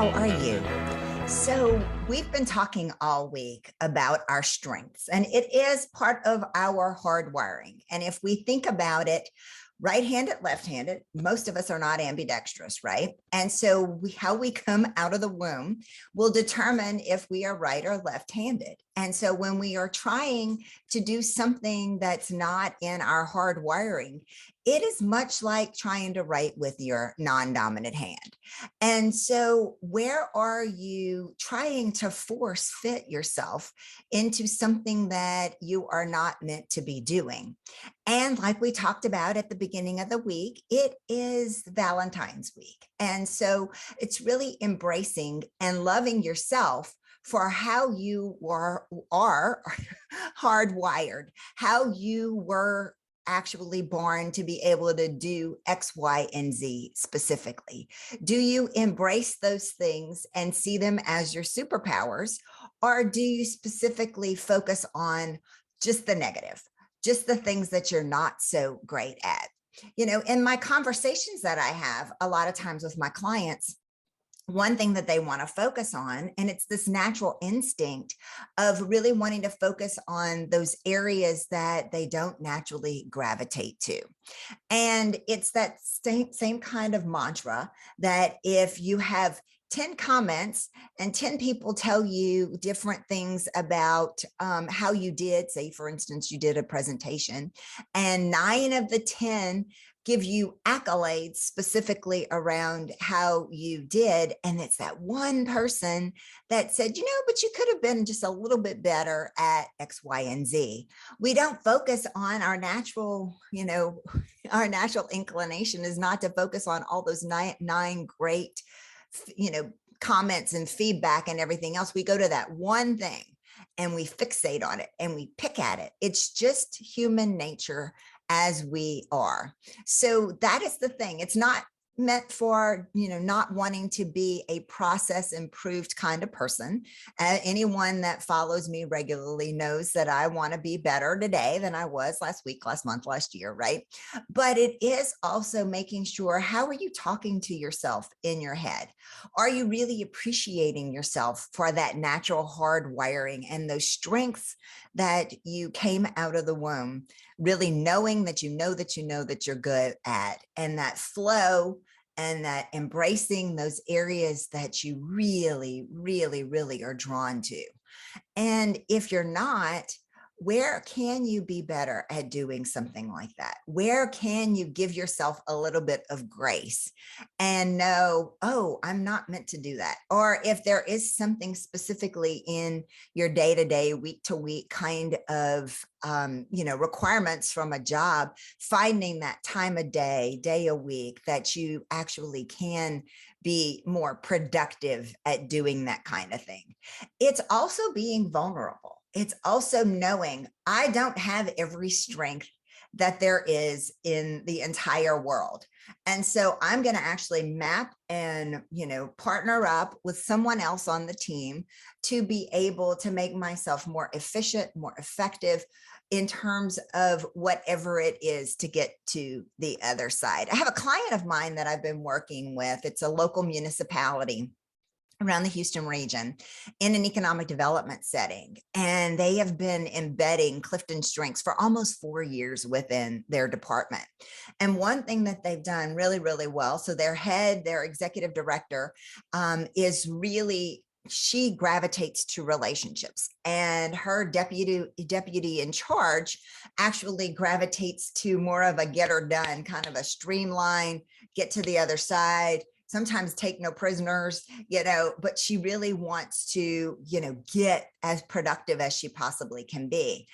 How are you? So, we've been talking all week about our strengths, and it is part of our hardwiring. And if we think about it, right-handed, left-handed, most of us are not ambidextrous, right? And so, how we come out of the womb will determine if we are right or left-handed. And so, when we are trying to do something that's not in our hard wiring, it is much like trying to write with your non-dominant hand. And so, where are you trying to force fit yourself into something that you are not meant to be doing? And like we talked about at the beginning of the week, it is Valentine's week. And so, it's really embracing and loving yourself for how you are hardwired, how you were actually born to be able to do X, Y, and Z specifically. Do you embrace those things and see them as your superpowers, or do you specifically focus on just the negative, just the things that you're not so great at? You know, in my conversations that I have a lot of times with my clients, one thing that they want to focus on, and it's this natural instinct of really wanting to focus on those areas that they don't naturally gravitate to. And it's that same kind of mantra that if you have 10 comments and 10 people tell you different things about how you did, say, for instance, you did a presentation, and 9 of the 10 give you accolades specifically around how you did. And it's that one person that said, you know, but you could have been just a little bit better at X, Y, and Z. We don't focus on our natural, our natural inclination is not to focus on all those nine great, comments and feedback and everything else. We go to that one thing and we fixate on it and we pick at it. It's just human nature as we are. So that is the thing. It's not meant for, not wanting to be a process improved kind of person. Anyone that follows me regularly knows that I want to be better today than I was last week, last month, last year, right? But it is also making sure, how are you talking to yourself in your head? Are you really appreciating yourself for that natural hard wiring and those strengths that you came out of the womb, really knowing that you know that you're good at, and that flow and that embracing those areas that you really, really, really are drawn to. And if you're not, where can you be better at doing something like that? Where can you give yourself a little bit of grace and know, oh, I'm not meant to do that? Or if there is something specifically in your day-to-day, week-to-week kind of requirements from a job, finding that time of day a week that you actually can be more productive at doing that kind of thing. It's also being vulnerable. It's also knowing I don't have every strength that there is in the entire world. And so I'm going to actually map and, partner up with someone else on the team to be able to make myself more efficient, more effective in terms of whatever it is to get to the other side. I have a client of mine that I've been working with. It's a local municipality around the Houston region in an economic development setting. And they have been embedding CliftonStrengths for almost 4 years within their department. And one thing that they've done really, really well, so their executive director is really, she gravitates to relationships, and her deputy in charge actually gravitates to more of a get her done, kind of a streamline, get to the other side, sometimes take no prisoners, but she really wants to, get as productive as she possibly can be.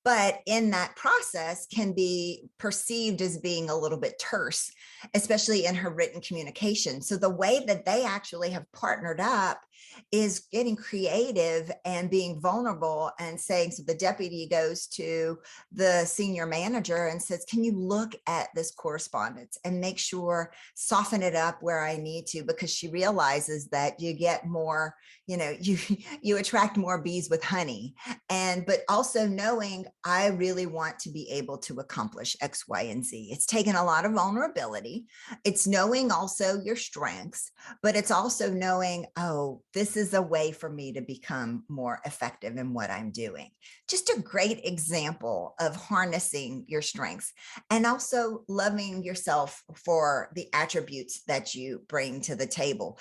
But in that process can be perceived as being a little bit terse, especially in her written communication. So the way that they actually have partnered up is getting creative and being vulnerable and saying, so the deputy goes to the senior manager and says, can you look at this correspondence and make sure, soften it up where I need to, because she realizes that you get more, you attract more bees with honey. But also knowing I really want to be able to accomplish X, Y, and Z. It's taken a lot of vulnerability. It's knowing also your strengths, but it's also knowing, oh, this is a way for me to become more effective in what I'm doing. Just a great example of harnessing your strengths and also loving yourself for the attributes that you bring to the table.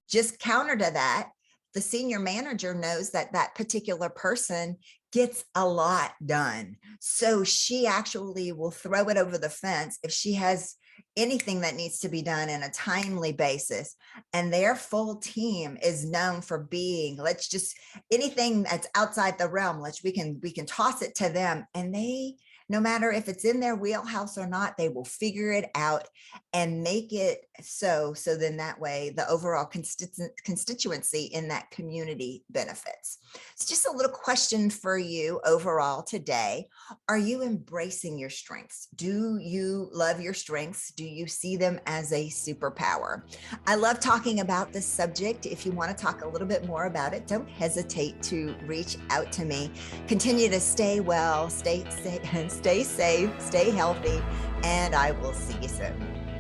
Just counter to that, the senior manager knows that that particular person gets a lot done. So she actually will throw it over the fence if she has anything that needs to be done in a timely basis. And their full team is known for being, let's just, anything that's outside the realm, we can toss it to them, and they, no matter if it's in their wheelhouse or not, they will figure it out and make it so then that way the overall constituency in that community benefits. It's just a little question for you overall today. Are you embracing your strengths? Do you love your strengths? Do you see them as a superpower? I love talking about this subject. If you want to talk a little bit more about it, don't hesitate to reach out to me. Continue to stay well, stay safe, stay healthy, and I will see you soon.